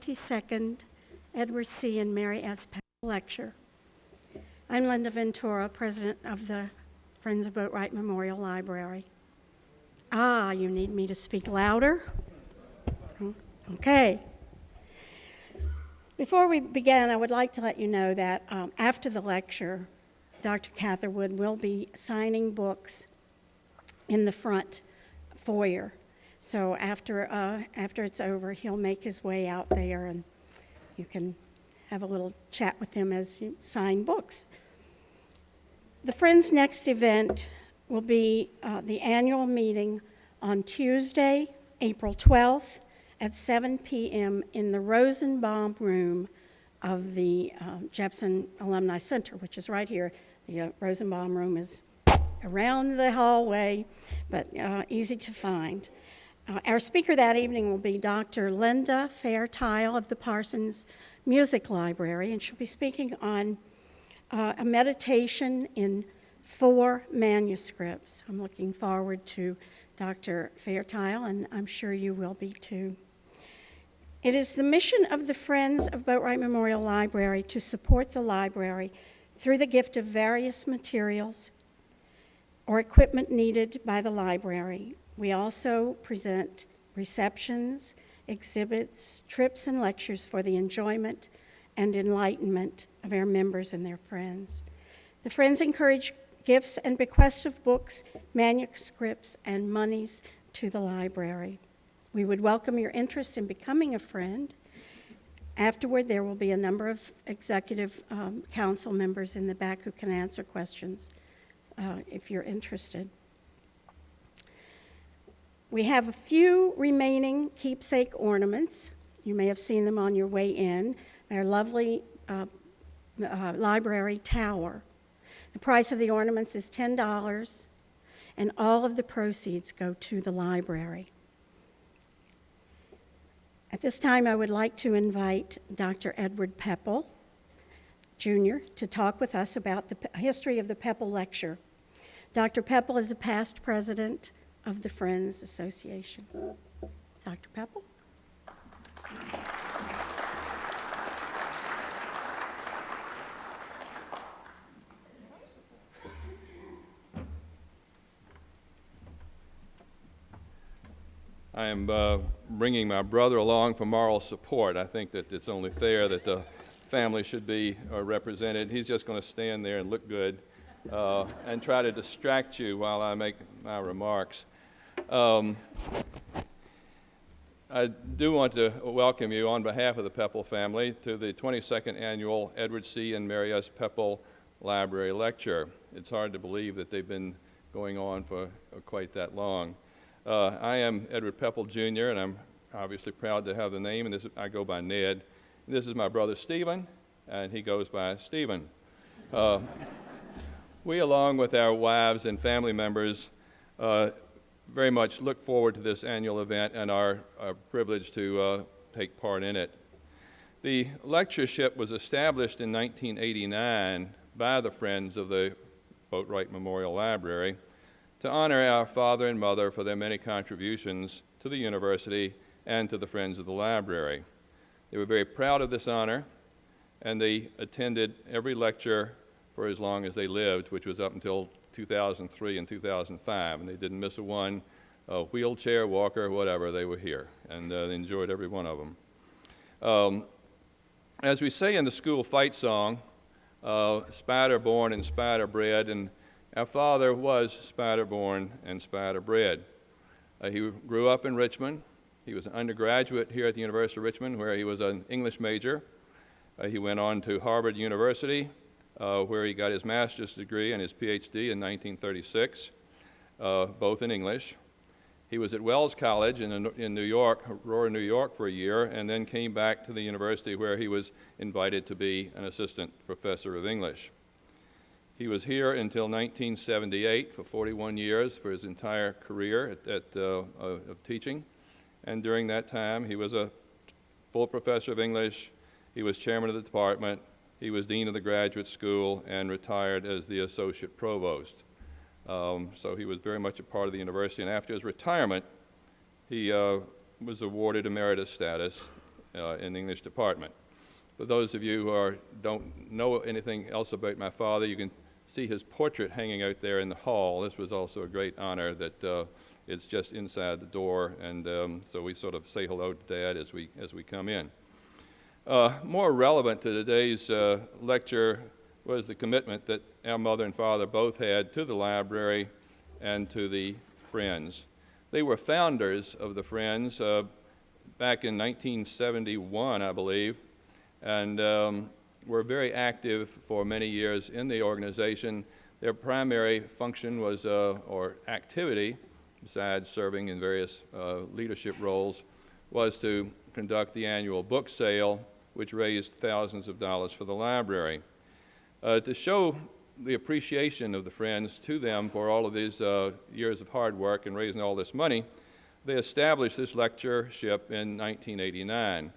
22nd Edward C. and Mary S. Peck Lecture. I'm Linda Ventura, President of the Friends of Boatwright Memorial Library. You need me to speak louder? Okay. Before we begin, I would like to let you know that after the lecture, Dr. Catherwood will be signing books in the front foyer. So after it's over, he'll make his way out there and you can have a little chat with him as you sign books. The Friends' next event will be the annual meeting on Tuesday, April 12th at 7 p.m. in the Rosenbaum room of the Jepson Alumni Center, which is right here. The Rosenbaum room is around the hallway, but easy to find. Our speaker that evening will be Dr. Linda Fairtile of the Parsons Music Library, and she'll be speaking on a meditation in 4 manuscripts. I'm looking forward to Dr. Fairtile, and I'm sure you will be too. It is the mission of the Friends of Boatwright Memorial Library to support the library through the gift of various materials or equipment needed by the library. We also present receptions, exhibits, trips, and lectures for the enjoyment and enlightenment of our members and their friends. The Friends encourage gifts and bequests of books, manuscripts, and monies to the library. We would welcome your interest in becoming a friend. Afterward, there will be a number of executive council members in the back who can answer questions if you're interested. We have a few remaining keepsake ornaments. You may have seen them on your way in. Our lovely library tower. The price of the ornaments is $10, and all of the proceeds go to the library. At this time, I would like to invite Dr. Edward Pepple, Jr., to talk with us about the history of the Pepple Lecture. Dr. Pepple is a past president of the Friends Association. Dr. Pepple? I am bringing my brother along for moral support. I think that it's only fair that the family should be represented. He's just going to stand there and look good and try to distract you while I make my remarks. I do want to welcome you on behalf of the Pepple family to the 22nd Annual Edward C. and Mary S. Pepple Library Lecture. It's hard to believe that they've been going on for quite that long. I am Edward Pepple, Jr., and I'm obviously proud to have the name, and I go by Ned. This is my brother Stephen, and he goes by Stephen. We, along with our wives and family members, very much look forward to this annual event and are privileged to take part in it. The lectureship was established in 1989 by the Friends of the Boatwright Memorial Library to honor our father and mother for their many contributions to the university and to the Friends of the Library. They were very proud of this honor, and they attended every lecture for as long as they lived, which was up until 2003 and 2005, and they didn't miss a wheelchair, walker, whatever, they were here, and they enjoyed every one of them. As we say in the school fight song, spider born and spider bred, and our father was spider born and spider bred. He grew up in Richmond. He was an undergraduate here at the University of Richmond, where he was an English major. He went on to Harvard University, where he got his master's degree and his PhD in 1936, both in English. He was at Wells College in New York, Aurora, New York, for a year, and then came back to the university where he was invited to be an assistant professor of English. He was here until 1978 for 41 years for his entire career of teaching, and during that time he was a full professor of English, he was chairman of the department, he was dean of the graduate school, and retired as the associate provost. So he was very much a part of the university, and after his retirement, he was awarded emeritus status in the English department. For those of you who don't know anything else about my father, you can see his portrait hanging out there in the hall. This was also a great honor that it's just inside the door, and so we sort of say hello to Dad as we come in. More relevant to today's lecture was the commitment that our mother and father both had to the library and to the Friends. They were founders of the Friends back in 1971, I believe, and were very active for many years in the organization. Their primary function was, or activity, besides serving in various leadership roles, was to conduct the annual book sale, which raised thousands of dollars for the library. To show the appreciation of the Friends to them for all of these years of hard work and raising all this money, they established this lectureship in 1989.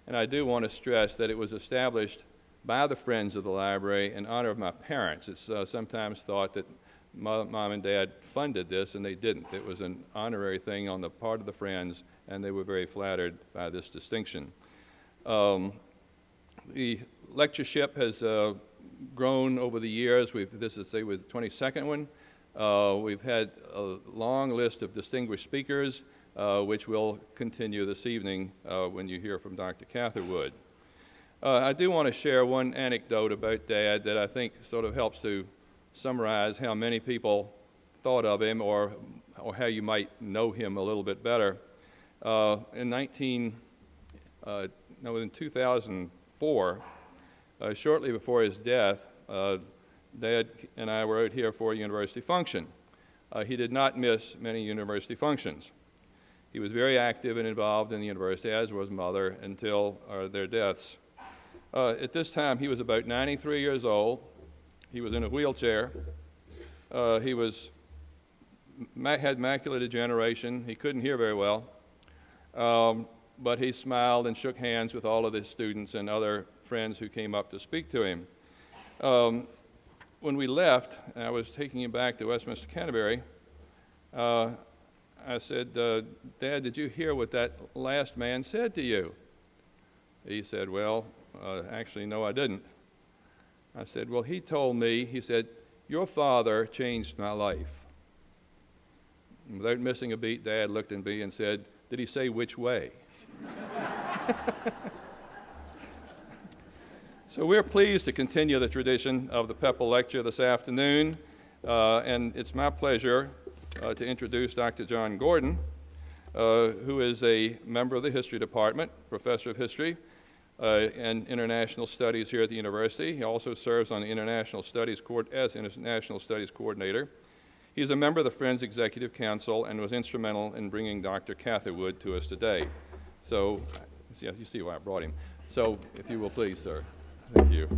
And I do want to stress that it was established by the Friends of the Library in honor of my parents. It's sometimes thought that Mom and Dad funded this, and they didn't. It was an honorary thing on the part of the Friends, and they were very flattered by this distinction. The lectureship has grown over the years. This is, say, with the 22nd one. We've had a long list of distinguished speakers, which will continue this evening when you hear from Dr. Catherwood. I do want to share one anecdote about Dad that I think sort of helps to summarize how many people thought of him, or how you might know him a little bit better. In 2004, shortly before his death, Dad and I were out here for a university function. He did not miss many university functions. He was very active and involved in the university, as was Mother, until their deaths. At this time, he was about 93 years old. He was in a wheelchair. He had macular degeneration. He couldn't hear very well. But he smiled and shook hands with all of his students and other friends who came up to speak to him. When we left, I was taking him back to Westminster Canterbury. I said, Dad, did you hear what that last man said to you? He said, well, actually, no, I didn't. I said, well, he told me, he said, your father changed my life. And without missing a beat, Dad looked at me and said, did he say which way? So we're pleased to continue the tradition of the Pepple Lecture this afternoon, and it's my pleasure to introduce Dr. John Gordon, who is a member of the History Department, professor of history and international studies here at the university. He also serves on the International Studies Coordinator. He's a member of the Friends Executive Council and was instrumental in bringing Dr. Catherwood to us today. So, you see why I brought him. So, if you will please, sir. Thank you.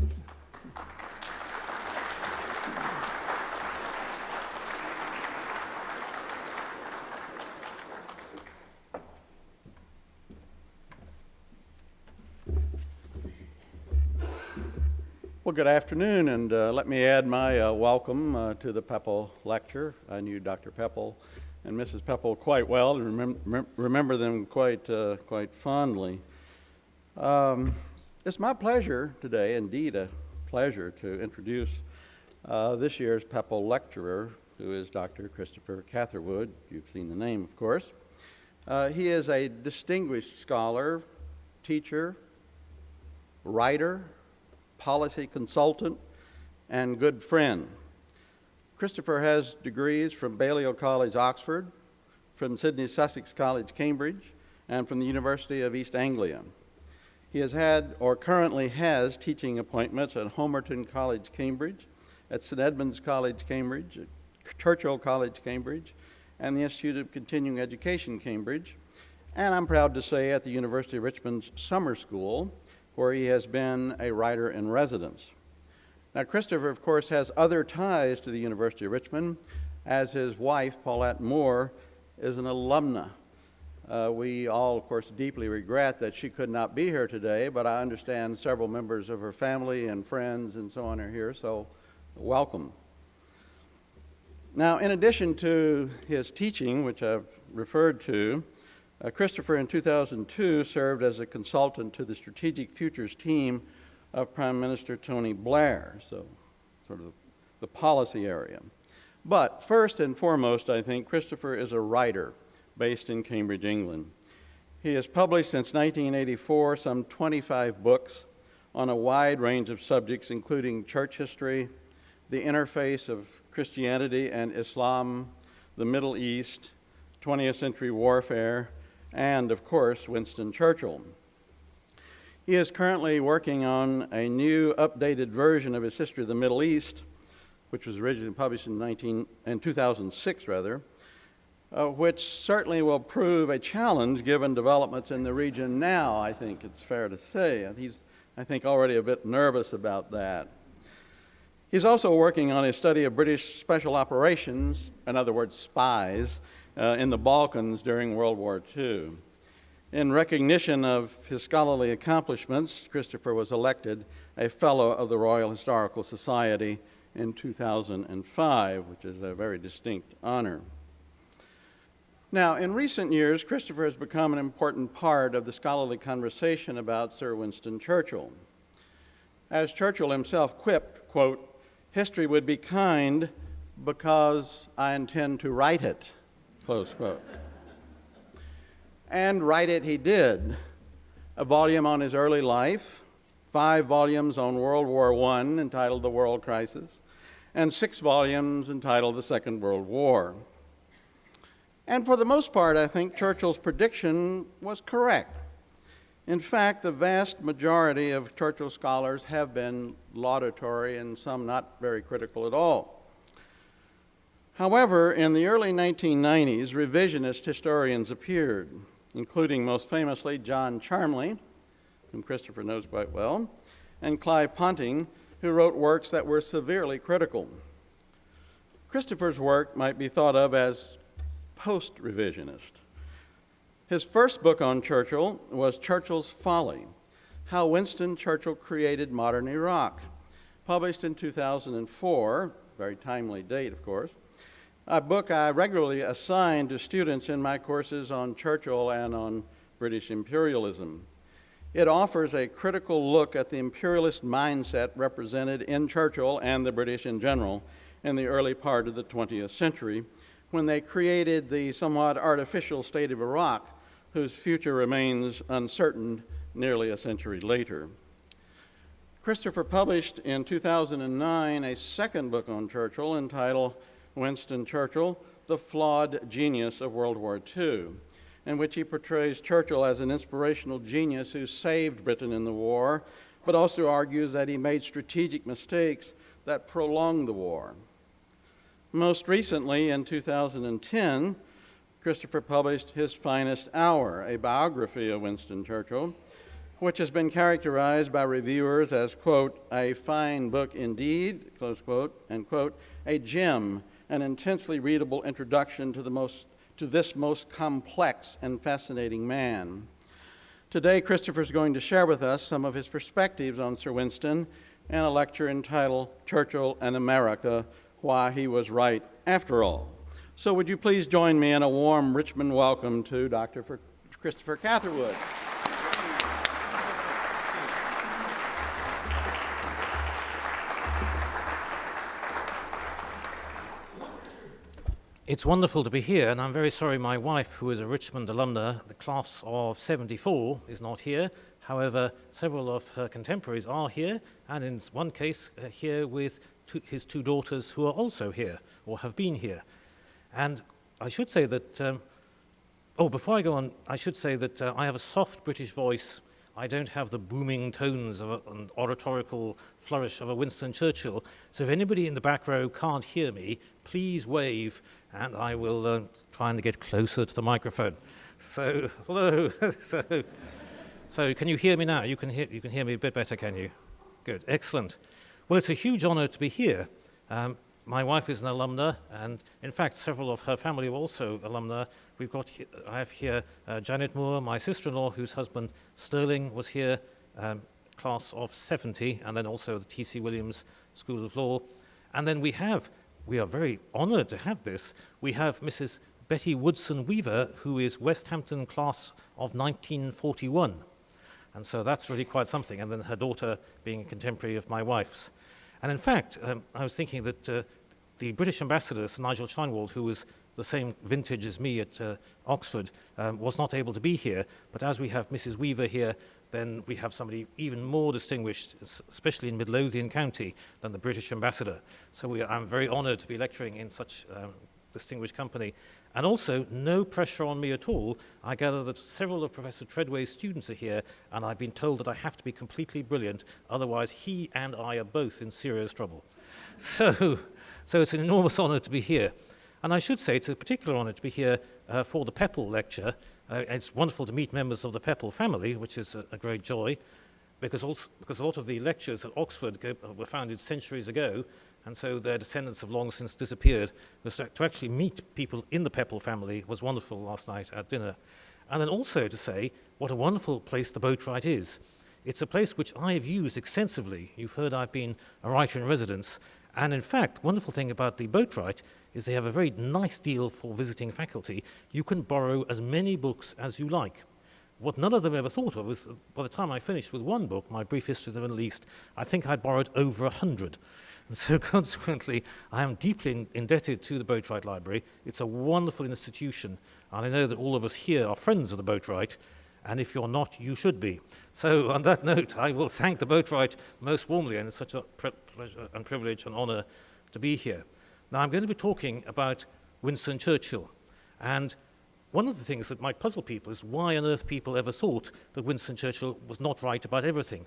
Well, good afternoon, and let me add my welcome to the Pepple Lecture. I knew Dr. Pepple and Mrs. Pepple quite well and remember them quite fondly. It's my pleasure today, indeed a pleasure, to introduce this year's Pepple Lecturer, who is Dr. Christopher Catherwood. You've seen the name, of course. He is a distinguished scholar, teacher, writer, policy consultant, and good friend. Christopher has degrees from Balliol College, Oxford, from Sydney Sussex College, Cambridge, and from the University of East Anglia. He has had, or currently has, teaching appointments at Homerton College, Cambridge, at St. Edmund's College, Cambridge, at Churchill College, Cambridge, and the Institute of Continuing Education, Cambridge, and I'm proud to say at the University of Richmond's Summer School, where he has been a writer in residence. Now, Christopher, of course, has other ties to the University of Richmond, as his wife, Paulette Moore, is an alumna. We all, of course, deeply regret that she could not be here today, but I understand several members of her family and friends and so on are here, so welcome. Now, in addition to his teaching, which I've referred to, Christopher, in 2002, served as a consultant to the Strategic Futures team of Prime Minister Tony Blair, so sort of the policy area. But first and foremost, I think Christopher is a writer based in Cambridge, England. He has published since 1984 some 25 books on a wide range of subjects, including church history, the interface of Christianity and Islam, the Middle East, 20th century warfare, and, of course, Winston Churchill. He is currently working on a new, updated version of his History of the Middle East, which was originally published in 2006, which certainly will prove a challenge given developments in the region now, I think it's fair to say. He's, I think, already a bit nervous about that. He's also working on a study of British special operations, in other words, spies, in the Balkans during World War II. In recognition of his scholarly accomplishments, Christopher was elected a Fellow of the Royal Historical Society in 2005, which is a very distinct honor. Now, in recent years, Christopher has become an important part of the scholarly conversation about Sir Winston Churchill. As Churchill himself quipped, quote, "History would be kind because I intend to write it," close quote. And write it he did. A volume on his early life, 5 volumes on World War I entitled The World Crisis, and 6 volumes entitled The Second World War. And for the most part, I think Churchill's prediction was correct. In fact, the vast majority of Churchill scholars have been laudatory and some not very critical at all. However, in the early 1990s, revisionist historians appeared, including most famously John Charmley, whom Christopher knows quite well, and Clive Ponting, who wrote works that were severely critical. Christopher's work might be thought of as post-revisionist. His first book on Churchill was Churchill's Folly, How Winston Churchill Created Modern Iraq, published in 2004, very timely date, of course, a book I regularly assign to students in my courses on Churchill and on British imperialism. It offers a critical look at the imperialist mindset represented in Churchill and the British in general in the early part of the 20th century, when they created the somewhat artificial state of Iraq, whose future remains uncertain nearly a century later. Christopher published in 2009 a second book on Churchill entitled Winston Churchill, The Flawed Genius of World War II, in which he portrays Churchill as an inspirational genius who saved Britain in the war, but also argues that he made strategic mistakes that prolonged the war. Most recently, in 2010, Christopher published His Finest Hour, a biography of Winston Churchill, which has been characterized by reviewers as, quote, a fine book indeed, close quote, and, quote, a gem, an intensely readable introduction to this most complex and fascinating man. Today, Christopher is going to share with us some of his perspectives on Sir Winston in a lecture entitled Churchill and America, Why He Was Right After All. So would you please join me in a warm Richmond welcome to Dr. Christopher Catherwood. It's wonderful to be here, and I'm very sorry my wife, who is a Richmond alumna, the class of 74, is not here. However, several of her contemporaries are here, and in one case here with his 2 daughters who are also here, or have been here. And I should say that, before I go on, I should say that I have a soft British voice. I don't have the booming tones of an oratorical flourish of a Winston Churchill. So if anybody in the back row can't hear me, please wave, and I will try and get closer to the microphone. So, hello. So can you hear me now? You can hear me a bit better, can you? Good, excellent. Well, it's a huge honor to be here. My wife is an alumna, and in fact, several of her family are also alumna. I have here Janet Moore, my sister-in-law, whose husband Sterling was here, class of 70, and then also the T.C. Williams School of Law. And then we are very honored to have this. We have Mrs. Betty Woodson Weaver, who is West Hampton class of 1941. And so that's really quite something. And then her daughter being a contemporary of my wife's. And in fact, I was thinking that the British ambassador, Sir Nigel Chinwald, who was the same vintage as me at Oxford, was not able to be here. But as we have Mrs. Weaver here, then we have somebody even more distinguished, especially in Midlothian County, than the British ambassador. So I'm very honoured to be lecturing in such distinguished company. And also, no pressure on me at all. I gather that several of Professor Treadway's students are here, and I've been told that I have to be completely brilliant, otherwise he and I are both in serious trouble. So it's an enormous honour to be here. And I should say it's a particular honour to be here for the Pepple lecture. It's wonderful to meet members of the Pepple family, which is a great joy, because a lot of the lectures at Oxford were founded centuries ago, and so their descendants have long since disappeared. To actually meet people in the Pepple family was wonderful last night at dinner. And then also to say what a wonderful place the Boatwright is. It's a place which I have used extensively. You've heard I've been a writer in residence. And in fact, wonderful thing about the Boatwright is they have a very nice deal for visiting faculty. You can borrow as many books as you like. What none of them ever thought of was by the time I finished with one book, My Brief History of the Middle East, I think I'd borrowed over 100. And so consequently, I am deeply indebted to the Boatwright Library. It's a wonderful institution, and I know that all of us here are friends of the Boatwright, and if you're not, you should be. So on that note, I will thank the Boatwright most warmly, and it's such a pleasure and privilege and honor to be here. Now, I'm going to be talking about Winston Churchill, and one of the things that might puzzle people is why on earth people ever thought that Winston Churchill was not right about everything.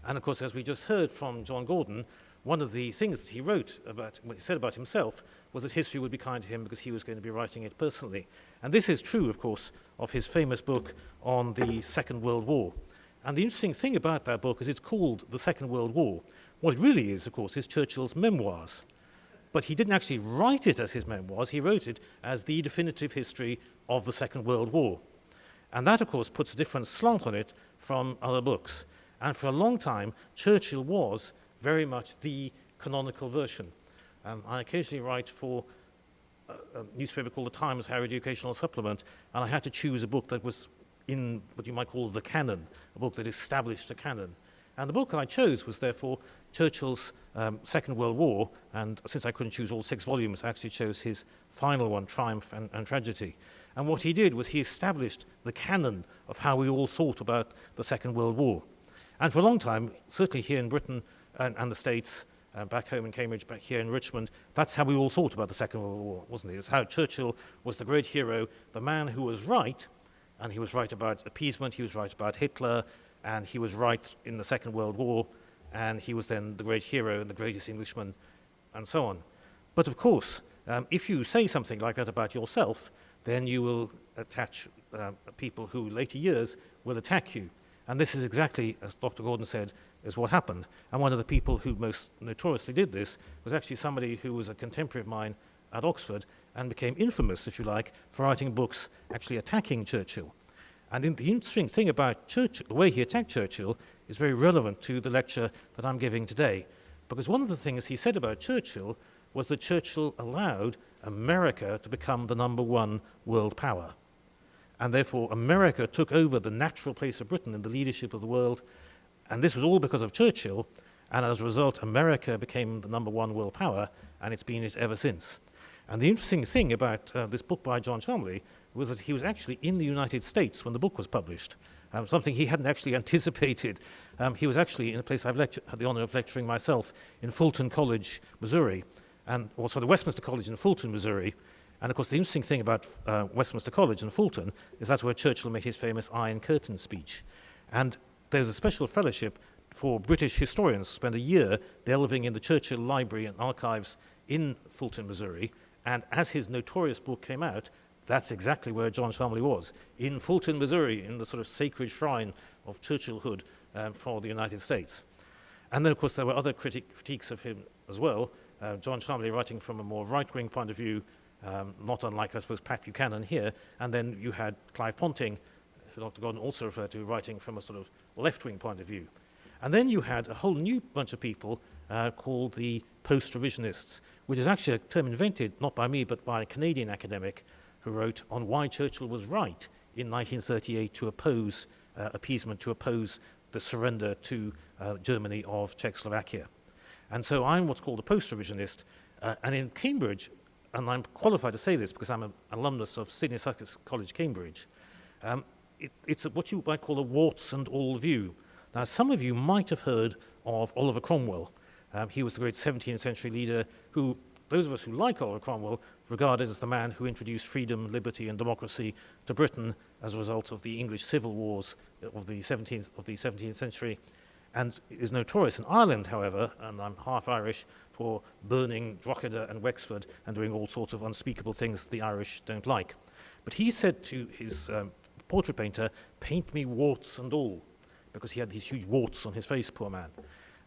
And of course, as we just heard from John Gordon, one of the things that he wrote about, what he said about himself, was that history would be kind to him because he was going to be writing it personally. And this is true, of course, of his famous book on the Second World War. And the interesting thing about that book is it's called The Second World War. What it really is, of course, is Churchill's memoirs. But he didn't actually write it as his memoirs, he wrote it as the definitive history of the Second World War. And that, of course, puts a different slant on it from other books. And for a long time, Churchill was very much the canonical version. I occasionally write for a newspaper called The Times Higher Educational Supplement, and I had to choose a book that was in what you might call the canon, a book that established a canon. And the book I chose was therefore Churchill's Second World War, and since I couldn't choose all 6 volumes, I actually chose his final one, Triumph and Tragedy. And what he did was he established the canon of how we all thought about the Second World War. And for a long time, certainly here in Britain and the States, back home in Cambridge, back here in Richmond, that's how we all thought about the Second World War, wasn't it? It was how Churchill was the great hero, the man who was right, and he was right about appeasement, he was right about Hitler, and he was right in the Second World War, and he was then the great hero and the greatest Englishman, and so on. But of course, if you say something like that about yourself, then you will attach people who later years will attack you. And this is exactly, as Dr. Gordon said, is what happened. And one of the people who most notoriously did this was actually somebody who was a contemporary of mine at Oxford and became infamous, if you like, for writing books actually attacking Churchill. And the interesting thing about Churchill, the way he attacked Churchill, is very relevant to the lecture that I'm giving today. Because one of the things he said about Churchill was that Churchill allowed America to become the #1 world power. And therefore, America took over the natural place of Britain in the leadership of the world. And this was all because of Churchill. And as a result, America became the #1 world power, and it's been it ever since. And the interesting thing about this book by John Chalmers was that he was actually in the United States when the book was published, something he hadn't actually anticipated. He was actually in a place I've had the honor of lecturing myself, in Fulton College, Missouri, and also the Westminster College in Fulton, Missouri. And of course, the interesting thing about Westminster College and Fulton is that's where Churchill made his famous Iron Curtain speech. And there's a special fellowship for British historians to spend a year delving in the Churchill Library and archives in Fulton, Missouri. And as his notorious book came out, that's exactly where John Chalmers was, in Fulton, Missouri, in the sort of sacred shrine of Churchillhood for the United States. And then, of course, there were other critiques of him as well. John Chalmers writing from a more right-wing point of view, not unlike, I suppose, Pat Buchanan here. And then you had Clive Ponting, who Dr. Gordon also referred to, writing from a sort of left-wing point of view. And then you had a whole new bunch of people called the post-revisionists, which is actually a term invented, not by me, but by a Canadian academic who wrote on why Churchill was right in 1938 to oppose appeasement, to oppose the surrender to Germany of Czechoslovakia. And so I'm what's called a post-revisionist, and in Cambridge, and I'm qualified to say this because I'm an alumnus of Sidney Sussex College, Cambridge, it's what you might call a warts and all view. Now, some of you might have heard of Oliver Cromwell. He was the great 17th century leader who, those of us who like Oliver Cromwell, regarded as the man who introduced freedom, liberty, and democracy to Britain as a result of the English civil wars of the 17th century, and is notorious in Ireland, however, and I'm half Irish, for burning Drogheda and Wexford and doing all sorts of unspeakable things the Irish don't like. But he said to his portrait painter, "Paint me warts and all," because he had these huge warts on his face, poor man.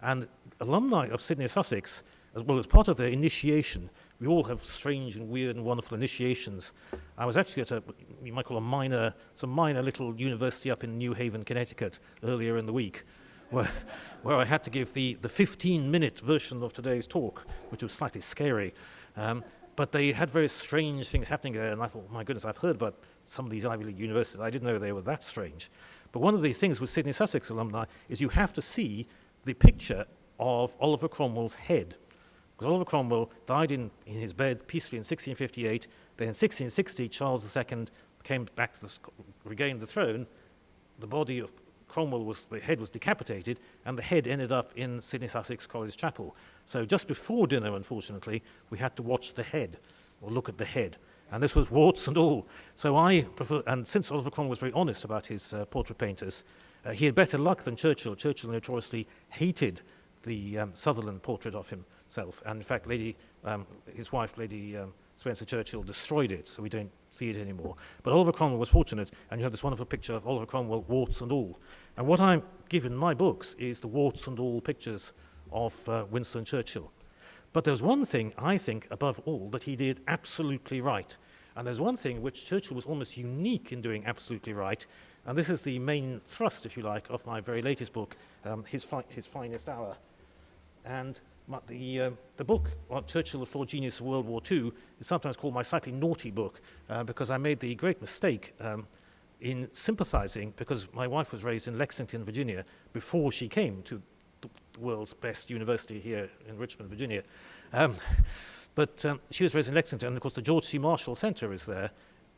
And alumni of Sidney Sussex, as well as part of their initiation, we all have strange and weird and wonderful initiations. I was actually at you might call some minor little university up in New Haven, Connecticut, earlier in the week, where I had to give the 15-minute version of today's talk, which was slightly scary. But they had very strange things happening there, and I thought, my goodness, I've heard about some of these Ivy League universities. I didn't know they were that strange. But one of the things with Sidney Sussex alumni is you have to see the picture of Oliver Cromwell's head. Because Oliver Cromwell died in his bed peacefully in 1658. Then in 1660, Charles II came back to regained the throne. The body of Cromwell the head was decapitated, and the head ended up in Sidney Sussex College Chapel. So just before dinner, unfortunately, we had to watch the head, or look at the head. And this was warts and all. So I prefer, and since Oliver Cromwell was very honest about his portrait painters, he had better luck than Churchill. Churchill notoriously hated the Sutherland portrait of himself. And in fact, his wife, Lady Spencer Churchill, destroyed it, so we don't see it anymore. But Oliver Cromwell was fortunate, and you have this wonderful picture of Oliver Cromwell, warts and all. And what I give in my books is the warts and all pictures of Winston Churchill. But there's one thing, I think, above all, that he did absolutely right. And there's one thing which Churchill was almost unique in doing absolutely right, and this is the main thrust, if you like, of my very latest book, His Finest Hour. And the book, Churchill, the Flawed Genius of World War II, is sometimes called my slightly naughty book, because I made the great mistake in sympathizing, because my wife was raised in Lexington, Virginia, before she came to the world's best university here in Richmond, Virginia. But she was raised in Lexington, and of course the George C. Marshall Center is there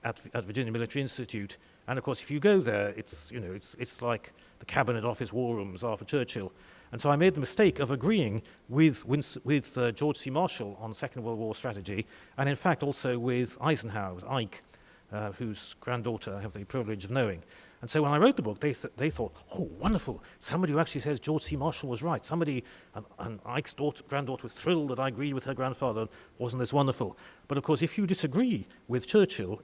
at Virginia Military Institute. And of course, if you go there, it's like the Cabinet Office war rooms are for Churchill. And so I made the mistake of agreeing with George C. Marshall on Second World War strategy, and in fact also with Eisenhower, with Ike, whose granddaughter I have the privilege of knowing. And so when I wrote the book, they thought, oh, wonderful, somebody who actually says George C. Marshall was right. And Ike's granddaughter was thrilled that I agreed with her grandfather. Wasn't this wonderful? But of course, if you disagree with Churchill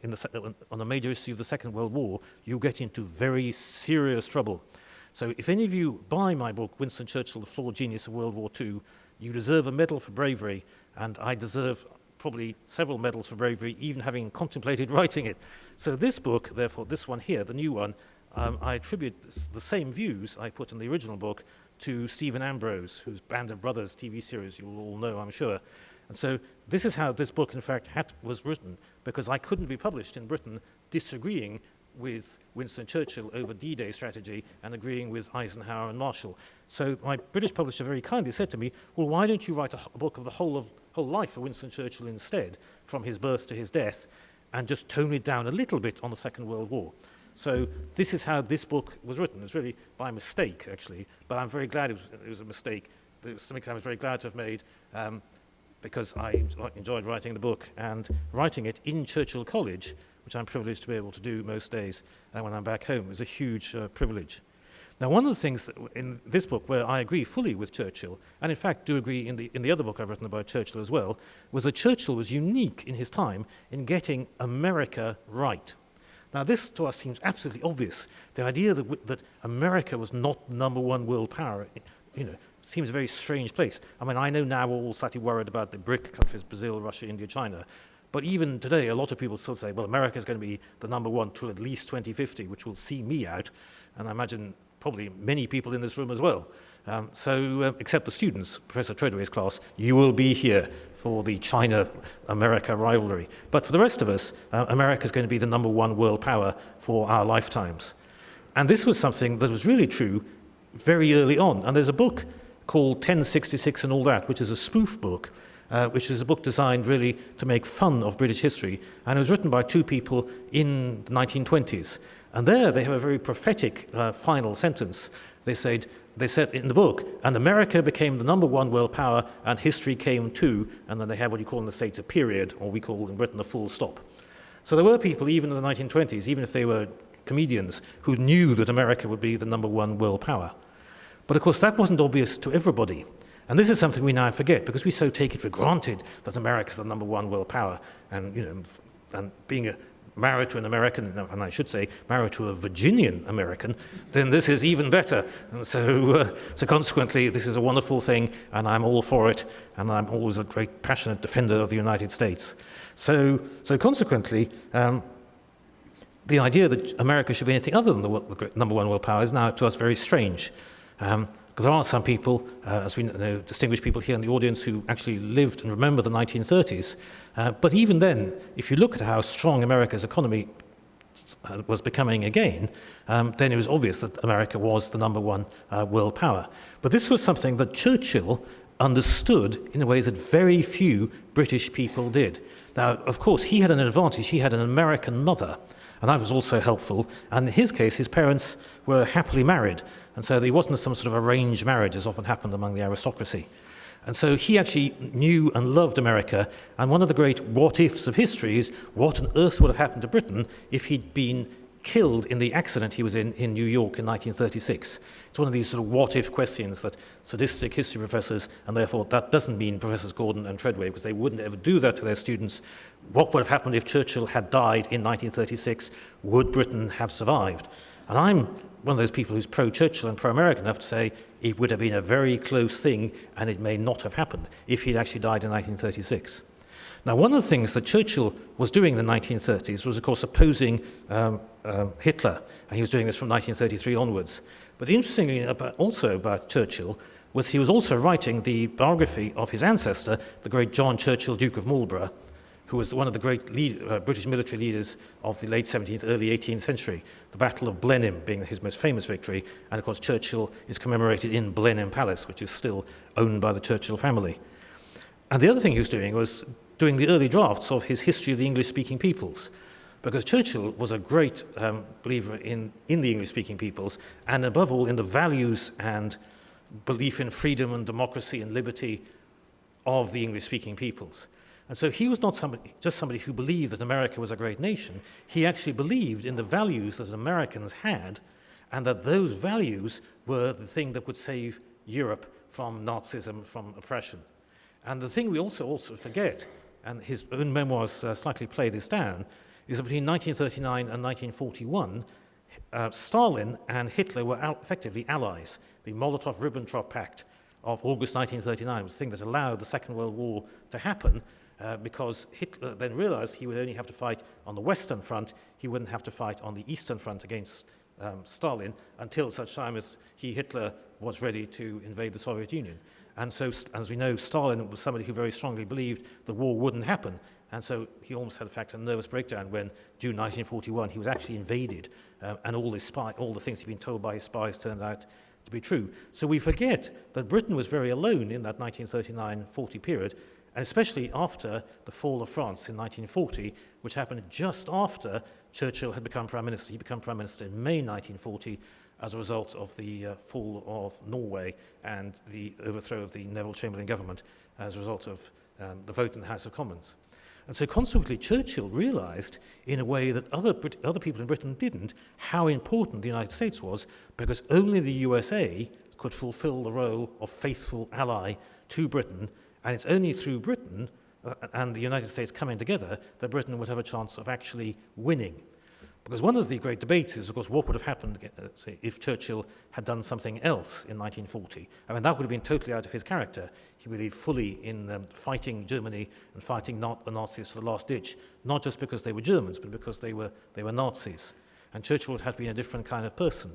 on a major issue of the Second World War, you get into very serious trouble. So if any of you buy my book, Winston Churchill, The Flawed Genius of World War II, you deserve a medal for bravery, and I deserve probably several medals for bravery, even having contemplated writing it. So this book, therefore, this one here, the new one, I attribute the same views I put in the original book to Stephen Ambrose, whose Band of Brothers TV series you will all know, I'm sure. And so this is how this book, in fact, was written, because I couldn't be published in Britain disagreeing with Winston Churchill over D-Day strategy and agreeing with Eisenhower and Marshall. So my British publisher very kindly said to me, well, why don't you write a book of the whole life of Winston Churchill instead, from his birth to his death, and just tone it down a little bit on the Second World War. So this is how this book was written. It was really by mistake, actually, but I'm very glad it was a mistake. It was something I was very glad to have made, because I enjoyed writing the book, and writing it in Churchill College, which I'm privileged to be able to do most days when I'm back home, is a huge privilege. Now, one of the things that in this book where I agree fully with Churchill, and in fact do agree in the other book I've written about Churchill as well, was that Churchill was unique in his time in getting America right. Now, this to us seems absolutely obvious. The idea that America was not number one world power, seems a very strange place. I mean, I know now we're all slightly worried about the BRIC countries, Brazil, Russia, India, China. But even today, a lot of people still say, well, America is going to be the number one till at least 2050, which will see me out. And I imagine probably many people in this room as well. Except the students, Professor Treadway's class, you will be here for the China-America rivalry. But for the rest of us, America is going to be the number one world power for our lifetimes. And this was something that was really true very early on. And there's a book called 1066 and All That, which is a spoof book, which is a book designed really to make fun of British history. And it was written by two people in the 1920s. And there they have a very prophetic final sentence. They said in the book, and America became the number one world power, and history came too. And then they have what you call in the States a period, or we call in Britain a full stop. So there were people, even in the 1920s, even if they were comedians, who knew that America would be the number one world power. But of course, that wasn't obvious to everybody. And this is something we now forget, because we so take it for granted that America is the number one world power. And, and being married to an American, and I should say married to a Virginian American, then this is even better. And so consequently, this is a wonderful thing, and I'm all for it, and I'm always a great passionate defender of the United States. So consequently, the idea that America should be anything other than the number one world power is now to us very strange. Because there are some people, as we know, distinguished people here in the audience who actually lived and remember the 1930s. But even then, if you look at how strong America's economy was becoming again, then it was obvious that America was the number one world power. But this was something that Churchill understood in ways that very few British people did. Now, of course, he had an advantage. He had an American mother, and that was also helpful. And in his case, his parents were happily married, and so there wasn't some sort of arranged marriage as often happened among the aristocracy. And so he actually knew and loved America, and one of the great what-ifs of history is what on earth would have happened to Britain if he'd been killed in the accident he was in New York in 1936. It's one of these sort of what-if questions that sadistic history professors, and therefore that doesn't mean Professors Gordon and Treadway, because they wouldn't ever do that to their students. What would have happened if Churchill had died in 1936? Would Britain have survived? And I'm one of those people who's pro-Churchill and pro-American enough to say it would have been a very close thing, and it may not have happened if he'd actually died in 1936. Now, one of the things that Churchill was doing in the 1930s was, of course, opposing Hitler, and he was doing this from 1933 onwards. But interestingly also about Churchill was he was also writing the biography of his ancestor, the great John Churchill, Duke of Marlborough, who was one of the great British military leaders of the late 17th, early 18th century, the Battle of Blenheim being his most famous victory. And of course, Churchill is commemorated in Blenheim Palace, which is still owned by the Churchill family. And the other thing he was doing the early drafts of his History of the English-Speaking Peoples, because Churchill was a great believer in the English-speaking peoples, and above all in the values and belief in freedom and democracy and liberty of the English-speaking peoples. And so he was not just somebody who believed that America was a great nation. He actually believed in the values that Americans had, and that those values were the thing that would save Europe from Nazism, from oppression. And the thing we also forget, and his own memoirs slightly play this down, is that between 1939 and 1941, Stalin and Hitler were effectively allies. The Molotov-Ribbentrop Pact of August 1939 was the thing that allowed the Second World War to happen, because Hitler then realized he would only have to fight on the Western Front. He wouldn't have to fight on the Eastern Front against Stalin until such time as Hitler was ready to invade the Soviet Union. And so, as we know, Stalin was somebody who very strongly believed the war wouldn't happen. And so he almost had, in fact, a nervous breakdown when, June 1941, he was actually invaded, and all the things he'd been told by his spies turned out to be true. So we forget that Britain was very alone in that 1939-40 period, and especially after the fall of France in 1940, which happened just after Churchill had become Prime Minister. He became Prime Minister in May 1940 as a result of the fall of Norway and the overthrow of the Neville Chamberlain government as a result of the vote in the House of Commons. And so consequently, Churchill realized, in a way that other people in Britain didn't, how important the United States was, because only the USA could fulfill the role of faithful ally to Britain, and it's only through Britain and the United States coming together that Britain would have a chance of actually winning. Because one of the great debates is, of course, what would have happened, say, if Churchill had done something else in 1940. I mean, that would have been totally out of his character. He believed fully in fighting Germany and fighting the Nazis to the last ditch, not just because they were Germans, but because they were Nazis. And Churchill would have been a different kind of person.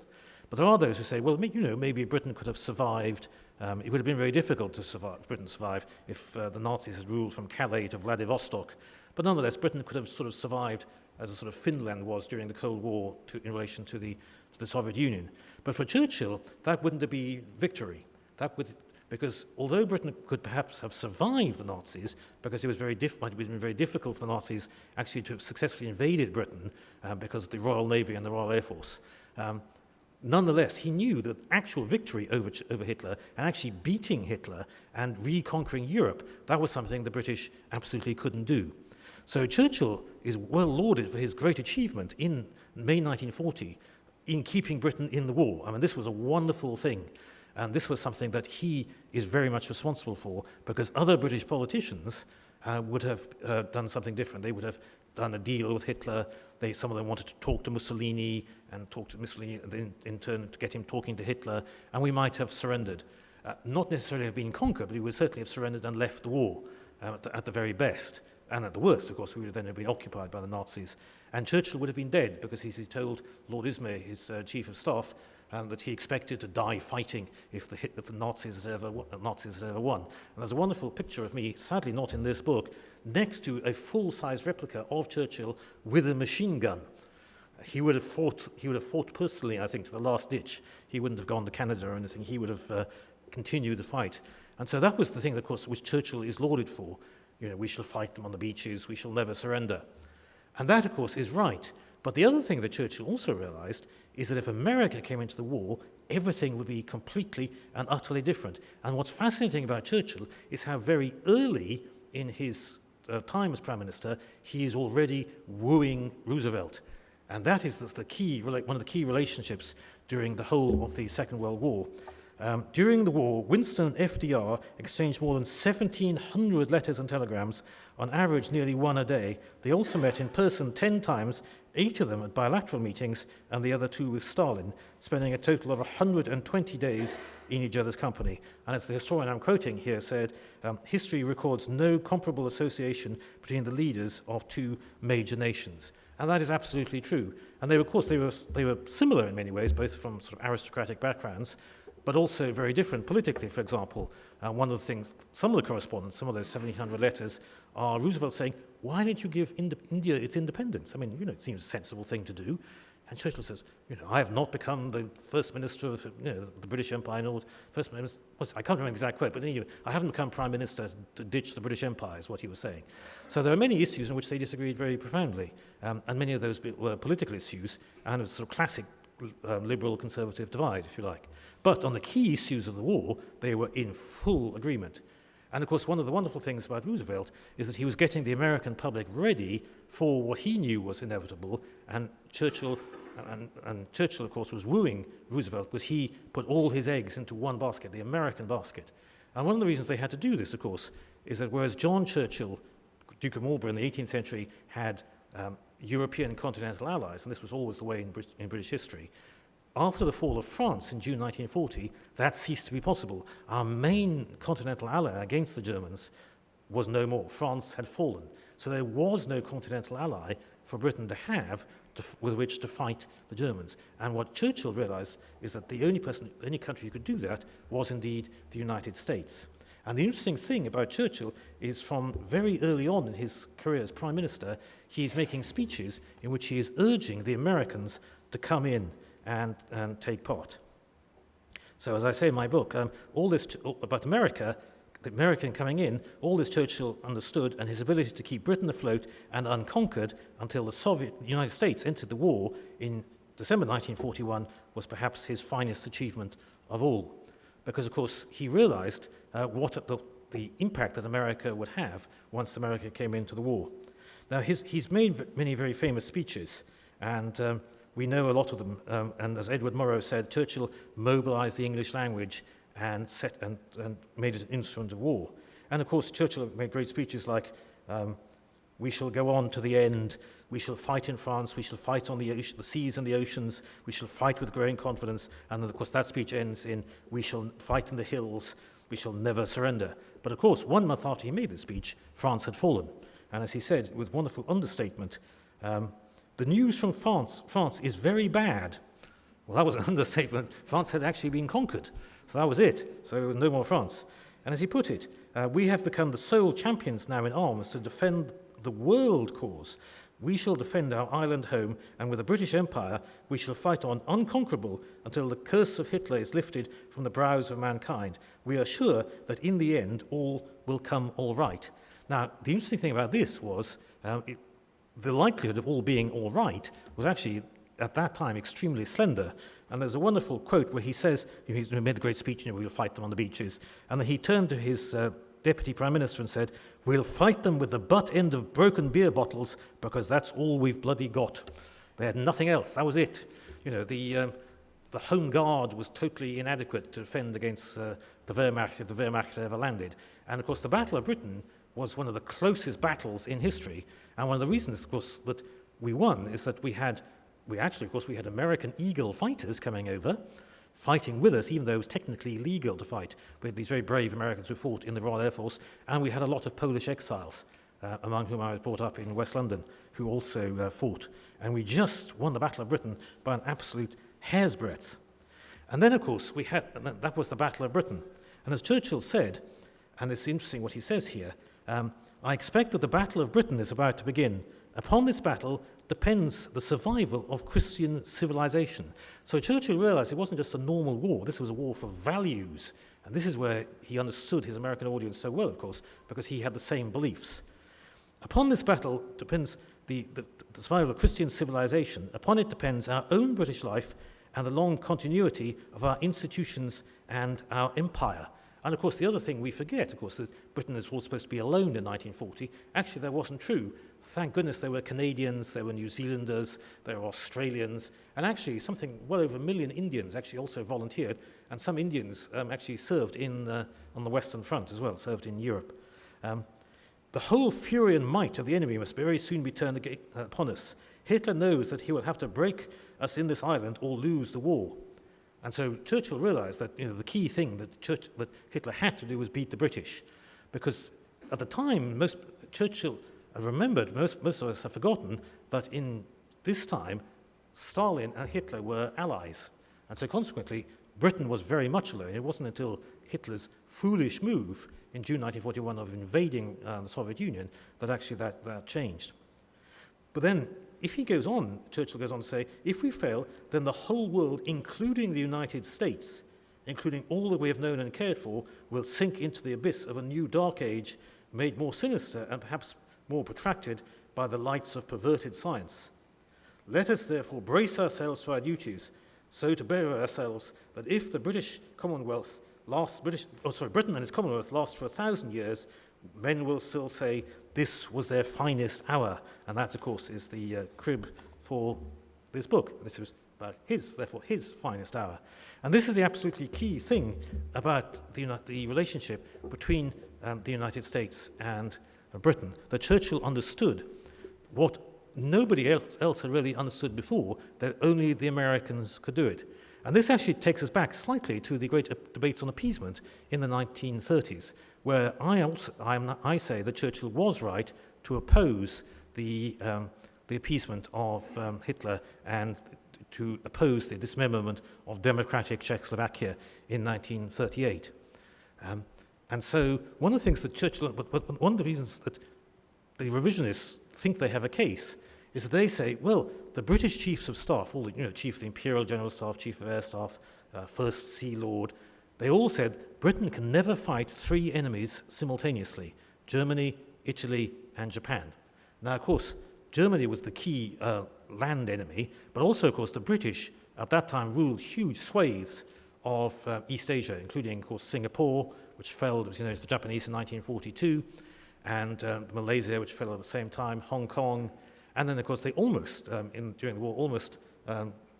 But there are those who say, well, maybe Britain could have survived. It would have been very difficult to survive, Britain survive if the Nazis had ruled from Calais to Vladivostok. But nonetheless, Britain could have sort of survived as a sort of Finland was during the Cold War in relation to the Soviet Union. But for Churchill, that wouldn't be victory. Because although Britain could perhaps have survived the Nazis, because it was might have been very difficult for the Nazis actually to have successfully invaded Britain because of the Royal Navy and the Royal Air Force. Nonetheless, he knew that actual victory over Hitler and actually beating Hitler and reconquering Europe, that was something the British absolutely couldn't do. So Churchill is well lauded for his great achievement in May 1940 in keeping Britain in the war. I mean, this was a wonderful thing. And this was something that he is very much responsible for, because other British politicians would have done something different. They would have done a deal with Hitler. Some of them wanted to talk to Mussolini, and talk to Mussolini in turn to get him talking to Hitler, and we might have surrendered. Not necessarily have been conquered, but we would certainly have surrendered and left the war at the very best. And at the worst, of course, we would then have been occupied by the Nazis. And Churchill would have been dead, because he told Lord Ismay, his chief of staff, that he expected to die fighting if the Nazis had ever won. And there's a wonderful picture of me, sadly not in this book, next to a full-size replica of Churchill with a machine gun. He would have fought personally, I think, to the last ditch. He wouldn't have gone to Canada or anything. He would have continued the fight. And so that was the thing, of course, which Churchill is lauded for. We shall fight them on the beaches, we shall never surrender. And that, of course, is right. But the other thing that Churchill also realized is that if America came into the war, everything would be completely and utterly different. And what's fascinating about Churchill is how very early in his time as Prime Minister, he is already wooing Roosevelt. And that is one of the key relationships during the whole of the Second World War. During the war, Winston and FDR exchanged more than 1,700 letters and telegrams, on average nearly one a day. They also met in person 10 times, 8 of them at bilateral meetings, and the other 2 with Stalin, spending a total of 120 days in each other's company. And as the historian I'm quoting here said, history records no comparable association between the leaders of 2 major nations. And that is absolutely true. And they were similar in many ways, both from sort of aristocratic backgrounds, but also very different politically. For example, one of the things, some of the correspondence, some of those 1,700 letters, are Roosevelt saying, why don't you give India its independence? I mean, it seems a sensible thing to do. And Churchill says, I have not become the first minister of the British Empire, nor first minister, I can't remember the exact quote, but anyway, I haven't become prime minister to ditch the British Empire, is what he was saying. So there are many issues in which they disagreed very profoundly, and many of those were political issues, and it was sort of classic liberal conservative divide, if you like. But on the key issues of the war, they were in full agreement. And of course, one of the wonderful things about Roosevelt is that he was getting the American public ready for what he knew was inevitable, and Churchill, of course, was wooing Roosevelt because he put all his eggs into one basket, the American basket. And one of the reasons they had to do this, of course, is that whereas John Churchill, Duke of Marlborough in the 18th century, had European continental allies, and this was always the way in British history, after the fall of France in June 1940, that ceased to be possible. Our main continental ally against the Germans was no more. France had fallen. So there was no continental ally for Britain to have with which to fight the Germans. And what Churchill realized is that the only country who could do that was indeed the United States. And the interesting thing about Churchill is from very early on in his career as Prime Minister, he's making speeches in which he is urging the Americans to come in and take part. So as I say in my book, all this about America, the American coming in, all this Churchill understood, and his ability to keep Britain afloat and unconquered until the United States entered the war in December 1941 was perhaps his finest achievement of all. Because, of course, he realized what the impact that America would have once America came into the war. Now, he's made many very famous speeches, and we know a lot of them, and as Edward Murrow said, Churchill mobilized the English language and made it an instrument of war. And of course, Churchill made great speeches like, we shall go on to the end, we shall fight in France, we shall fight on the seas and the oceans, we shall fight with growing confidence, and of course that speech ends in, we shall fight in the hills, we shall never surrender. But of course, 1 month after he made the speech, France had fallen. And as he said, with wonderful understatement, the news from France is very bad. Well, that was an understatement. France had actually been conquered. So that was it. So no more France. And as he put it, we have become the sole champions now in arms to defend the world cause. We shall defend our island home, and with the British Empire, we shall fight on unconquerable until the curse of Hitler is lifted from the brows of mankind. We are sure that in the end, all will come all right. Now, the interesting thing about this was the likelihood of all being all right was actually, at that time, extremely slender. And there's a wonderful quote where he says, he made a great speech, we'll fight them on the beaches, and then he turned to his Deputy Prime Minister and said, we'll fight them with the butt end of broken beer bottles because that's all we've bloody got. They had nothing else. That was it. The Home Guard was totally inadequate to defend against the Wehrmacht if the Wehrmacht ever landed. And, of course, the Battle of Britain was one of the closest battles in history. And one of the reasons, of course, that we won is that we had American Eagle fighters coming over, fighting with us, even though it was technically illegal to fight. We had these very brave Americans who fought in the Royal Air Force, and we had a lot of Polish exiles, among whom I was brought up in West London, who also fought. And we just won the Battle of Britain by an absolute hair's breadth. And then, of course, that was the Battle of Britain. And as Churchill said, and it's interesting what he says here, I expect that the Battle of Britain is about to begin. Upon this battle depends the survival of Christian civilization. So Churchill realized it wasn't just a normal war, this was a war for values. And this is where he understood his American audience so well, of course, because he had the same beliefs. Upon this battle depends the survival of Christian civilization. Upon it depends our own British life and the long continuity of our institutions and our empire. And, of course, the other thing we forget, of course, that Britain was all supposed to be alone in 1940. Actually, that wasn't true. Thank goodness there were Canadians, there were New Zealanders, there were Australians, and actually something well over 1 million Indians actually also volunteered, and some Indians actually served on the Western Front as well, served in Europe. The whole fury and might of the enemy must very soon be turned upon us. Hitler knows that he will have to break us in this island or lose the war. And so Churchill realized that the key thing that Hitler had to do was beat the British. Because at the time, Churchill remembered, most of us have forgotten, that in this time, Stalin and Hitler were allies. And so consequently, Britain was very much alone. It wasn't until Hitler's foolish move in June 1941 of invading the Soviet Union that actually that changed. But then, if he goes on, Churchill goes on to say, if we fail, then the whole world, including the United States, including all that we have known and cared for, will sink into the abyss of a new dark age, made more sinister and perhaps more protracted by the lights of perverted science. Let us therefore brace ourselves to our duties, so to bear ourselves that if the British Commonwealth Britain and its Commonwealth last for 1,000 years, men will still say, this was their finest hour. And that, of course, is the crib for this book. This was about his finest hour. And this is the absolutely key thing about the relationship between the United States and Britain, that Churchill understood what nobody else had really understood before, that only the Americans could do it. And this actually takes us back slightly to the great debates on appeasement in the 1930s, where I say that Churchill was right to oppose the appeasement of Hitler and to oppose the dismemberment of democratic Czechoslovakia in 1938. And so one of the things that Churchill, but one of the reasons that the revisionists think they have a case is that they say, well, the British chiefs of staff, all the chief of the Imperial General Staff, chief of air staff, first Sea Lord, they all said Britain can never fight 3 enemies simultaneously: Germany, Italy, and Japan. Now, of course, Germany was the key land enemy, but also, of course, the British at that time ruled huge swathes of East Asia, including, of course, Singapore, which fell to the Japanese in 1942, and Malaysia, which fell at the same time, Hong Kong. And then, of course, they almost, during the war, almost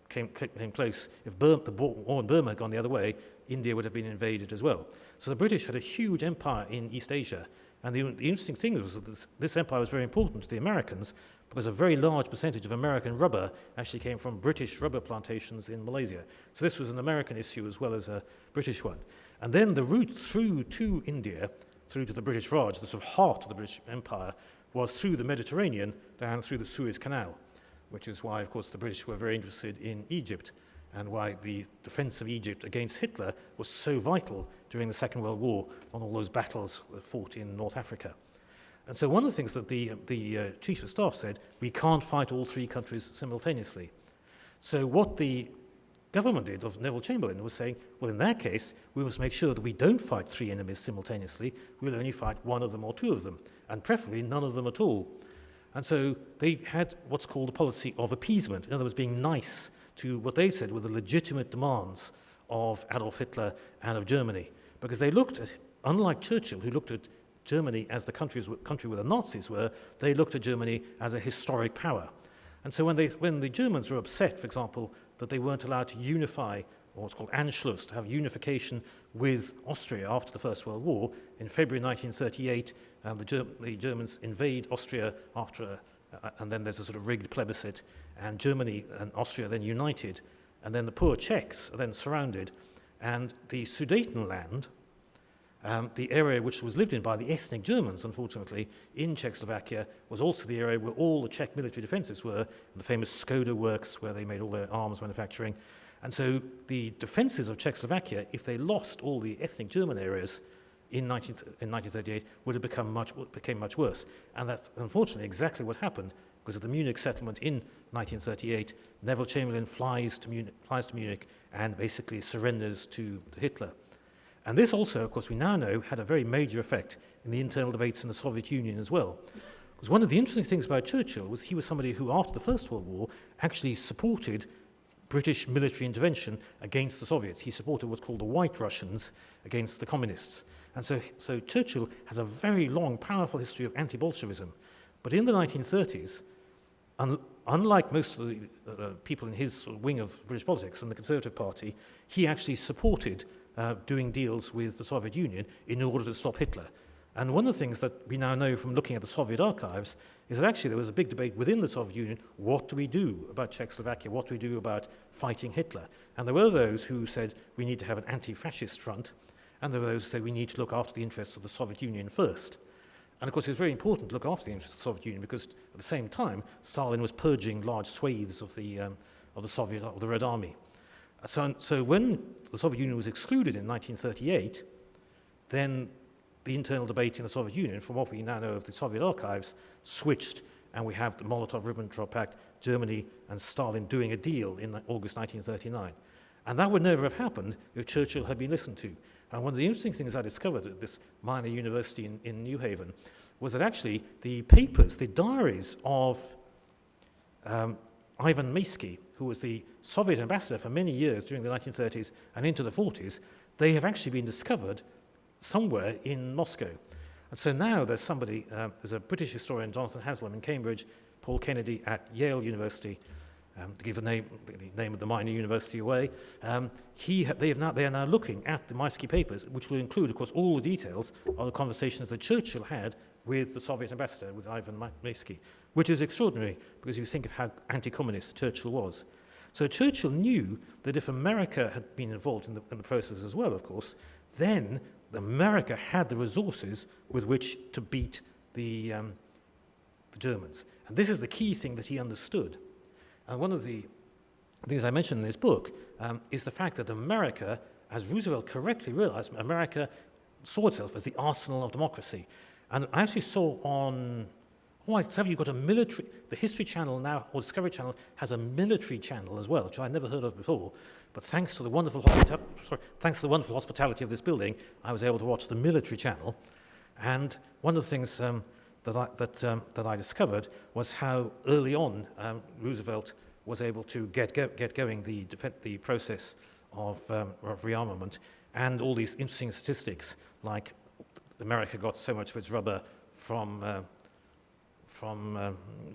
came close. If the war in Burma had gone the other way, India would have been invaded as well. So the British had a huge empire in East Asia. And the interesting thing was that this empire was very important to the Americans because a very large percentage of American rubber actually came from British rubber plantations in Malaysia. So this was an American issue as well as a British one. And then the route through to India, through to the British Raj, the sort of heart of the British Empire, was through the Mediterranean down through the Suez Canal, which is why, of course, the British were very interested in Egypt. and why the defense of Egypt against Hitler was so vital during the Second World War on all those battles fought in North Africa. And so one of the things that the Chief of Staff said, we can't fight all three countries simultaneously. So what the government did of Neville Chamberlain was saying, well, in that case, we must make sure that we don't fight three enemies simultaneously. We'll only fight one of them or two of them, and preferably none of them at all. And so they had what's called a policy of appeasement, in other words, being nice to what they said were the legitimate demands of Adolf Hitler and of Germany. Because they looked at, unlike Churchill, who looked at Germany as the country where the Nazis were, they looked at Germany as a historic power. And so when the Germans were upset, for example, that they weren't allowed to unify, or what's called Anschluss, to have unification with Austria after the First World War, in February 1938, the Germans invade Austria and then there's a sort of rigged plebiscite, and Germany and Austria then united, and then the poor Czechs are then surrounded, and the Sudetenland, the area which was lived in by the ethnic Germans, unfortunately, in Czechoslovakia, was also the area where all the Czech military defences were, the famous Skoda works where they made all their arms manufacturing. And so the defences of Czechoslovakia, if they lost all the ethnic German areas in 1938, became much worse. And that's unfortunately exactly what happened, because at the Munich settlement in 1938, Neville Chamberlain flies to Munich and basically surrenders to Hitler. And this also, of course, we now know, had a very major effect in the internal debates in the Soviet Union as well. Because one of the interesting things about Churchill was he was somebody who, after the First World War, actually supported British military intervention against the Soviets. He supported what's called the White Russians against the communists. And so Churchill has a very long, powerful history of anti-Bolshevism. But in the 1930s, unlike most of the people in his sort of wing of British politics and the Conservative Party, he actually supported doing deals with the Soviet Union in order to stop Hitler. And one of the things that we now know from looking at the Soviet archives is that actually there was a big debate within the Soviet Union, what do we do about Czechoslovakia, what do we do about fighting Hitler? And there were those who said we need to have an anti-fascist front, and there were those who said we need to look after the interests of the Soviet Union first. And of course it was very important to look after the interests of the Soviet Union because at the same time Stalin was purging large swathes of the Red Army. So when the Soviet Union was excluded in 1938, then the internal debate in the Soviet Union, from what we now know of the Soviet archives, switched, and we have the Molotov-Ribbentrop Pact, Germany and Stalin doing a deal in August 1939. And that would never have happened if Churchill had been listened to. And one of the interesting things I discovered at this minor university in New Haven was that actually the papers, the diaries of Ivan Maysky, who was the Soviet ambassador for many years during the 1930s and into the 40s, they have actually been discovered somewhere in Moscow. And so now there's there's a British historian, Jonathan Haslam in Cambridge, Paul Kennedy at Yale University, to give the name of the minor university away. They are now looking at the Maysky papers, which will include, of course, all the details of the conversations that Churchill had with the Soviet ambassador, with Ivan Maysky, which is extraordinary because you think of how anti-communist Churchill was. So Churchill knew that if America had been involved in the process as well, of course, then America had the resources with which to beat the Germans. And this is the key thing that he understood. And one of the things I mentioned in this book is the fact that America, as Roosevelt correctly realized, America saw itself as the arsenal of democracy. And I actually saw on, you've got a military, the History Channel now, or Discovery Channel, has a military channel as well, which I'd never heard of before. But thanks to the wonderful hospitality of this building, I was able to watch the military channel. And one of the things that I discovered was how early on Roosevelt was able to get going the process of rearmament, and all these interesting statistics, like America got so much of its rubber from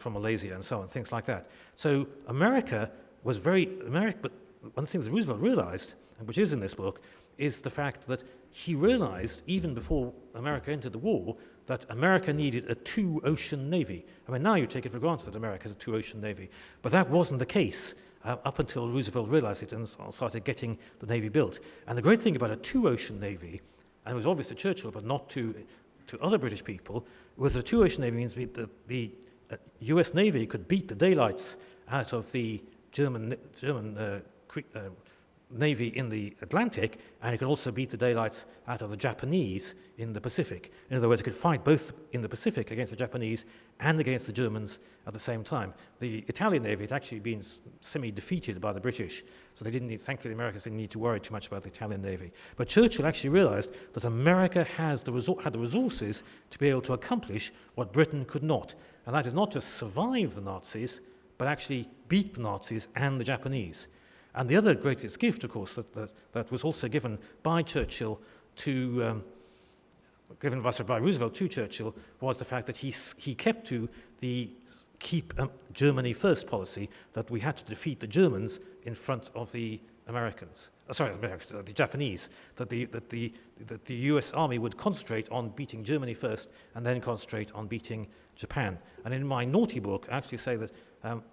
Malaysia and so on, things like that. So America was but one of the things that Roosevelt realized, and which is in this book, is the fact that he realized, even before America entered the war, that America needed a two-ocean navy. I mean, now you take it for granted that America has a two-ocean navy, but that wasn't the case up until Roosevelt realized it and started getting the navy built. And the great thing about a two-ocean navy, and it was obvious to Churchill, but not to other British people, was that a two-ocean navy means that the US Navy could beat the daylights out of the German Navy in the Atlantic, and it could also beat the daylights out of the Japanese in the Pacific. In other words, it could fight both in the Pacific against the Japanese and against the Germans at the same time. The Italian Navy had actually been semi-defeated by the British, so thankfully the Americans didn't need to worry too much about the Italian Navy. But Churchill actually realized that America had the resources to be able to accomplish what Britain could not, and that is not just survive the Nazis, but actually beat the Nazis and the Japanese. And the other greatest gift, of course, that was also given by Churchill to, by Roosevelt to Churchill, was the fact that he kept to the keep Germany first policy, that we had to defeat the Germans in front of the Americans. The Japanese. That the U.S. Army would concentrate on beating Germany first, and then concentrate on beating Japan. And in my naughty book, I actually say that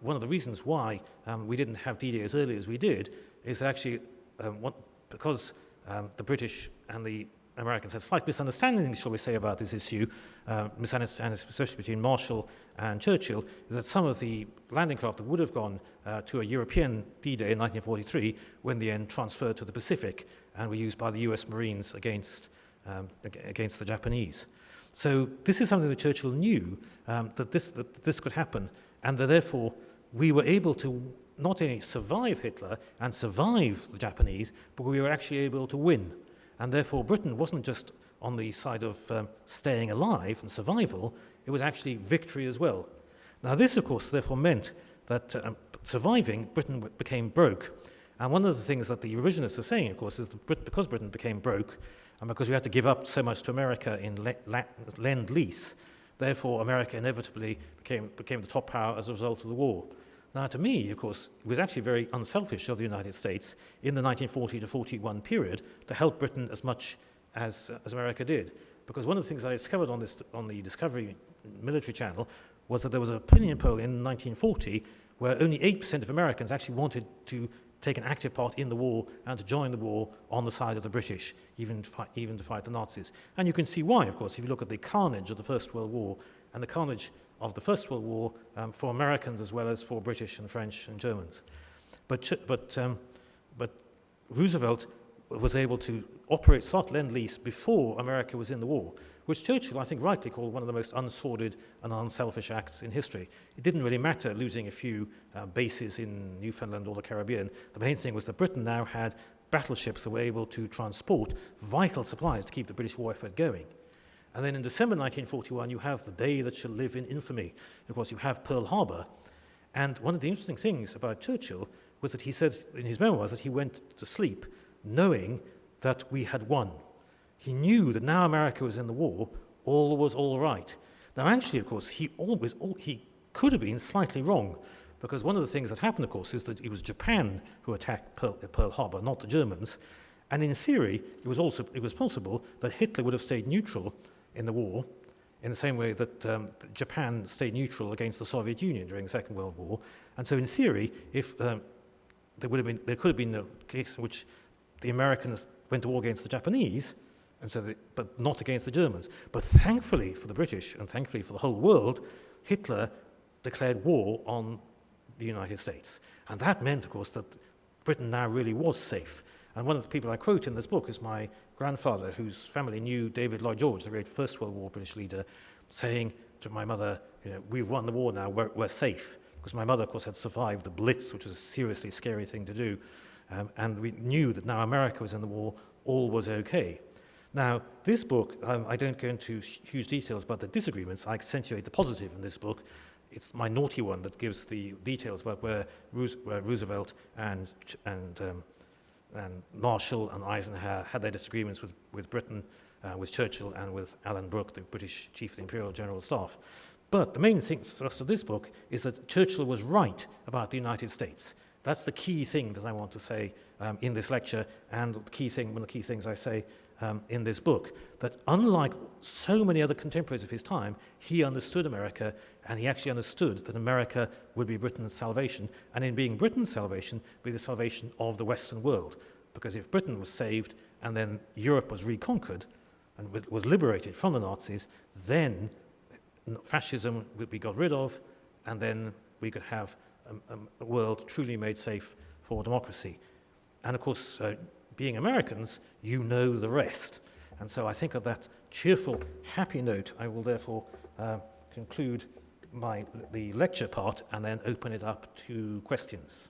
one of the reasons why we didn't have D-Day as early as we did is that actually because the British and the Americans had slight misunderstandings, shall we say, about this issue, misunderstandings especially between Marshall and Churchill, is that some of the landing craft that would have gone to a European D-Day in 1943 were in the end transferred to the Pacific and were used by the US Marines against the Japanese. So this is something that Churchill knew, that this could happen, and that therefore we were able to not only survive Hitler and survive the Japanese, but we were actually able to win. And therefore Britain wasn't just on the side of staying alive and survival, it was actually victory as well. Now this, of course, therefore meant that surviving, Britain became broke. And one of the things that the revisionists are saying, of course, is that because Britain became broke, and because we had to give up so much to America in Lend-Lease, therefore America inevitably became the top power as a result of the war. Now, to me, of course, it was actually very unselfish of the United States in the 1940 to 41 period to help Britain as much as America did. Because one of the things I discovered on the Discovery military channel was that there was an opinion poll in 1940 where only 8% of Americans actually wanted to take an active part in the war and to join the war on the side of the British, even to fight the Nazis. And you can see why, of course, if you look at the carnage of the First World War and the carnage of the First World War for Americans as well as for British and French and Germans. But Roosevelt was able to start Lend-Lease before America was in the war, which Churchill, I think, rightly called one of the most unsordid and unselfish acts in history. It didn't really matter losing a few bases in Newfoundland or the Caribbean. The main thing was that Britain now had battleships that were able to transport vital supplies to keep the British war effort going. And then in December 1941, you have the day that shall live in infamy. Of course, you have Pearl Harbor. And one of the interesting things about Churchill was that he said in his memoirs that he went to sleep knowing that we had won. He knew that now America was in the war, all was all right. Now, actually, of course, he could have been slightly wrong, because one of the things that happened, of course, is that it was Japan who attacked Pearl Harbor, not the Germans. And in theory, it was possible that Hitler would have stayed neutral in the war, in the same way that Japan stayed neutral against the Soviet Union during the Second World War. And so in theory, if there could have been a case in which the Americans went to war against the Japanese, but not against the Germans. But thankfully for the British, and thankfully for the whole world, Hitler declared war on the United States. And that meant, of course, that Britain now really was safe. And one of the people I quote in this book is my grandfather, whose family knew David Lloyd George, the great First World War British leader, saying to my mother, we've won the war now, we're safe. Because my mother, of course, had survived the Blitz, which was a seriously scary thing to do. And we knew that now America was in the war, all was okay. Now, this book, I don't go into huge details about the disagreements. I accentuate the positive in this book. It's my naughty one that gives the details about where Roosevelt and Marshall and Eisenhower had their disagreements with Britain, with Churchill and with Alan Brooke, the British Chief of the Imperial General Staff. But the main thing thrust of this book is that Churchill was right about the United States. That's the key thing that I want to say in this lecture, and one of the key things I say in this book, that unlike so many other contemporaries of his time, he understood America, and he actually understood that America would be Britain's salvation, and in being Britain's salvation, be the salvation of the Western world. Because if Britain was saved, and then Europe was reconquered, and was liberated from the Nazis, then fascism would be got rid of, and then we could have a world truly made safe for democracy. And of course, being Americans, you know the rest. And so I think of that cheerful, happy note, I will therefore conclude the lecture part and then open it up to questions.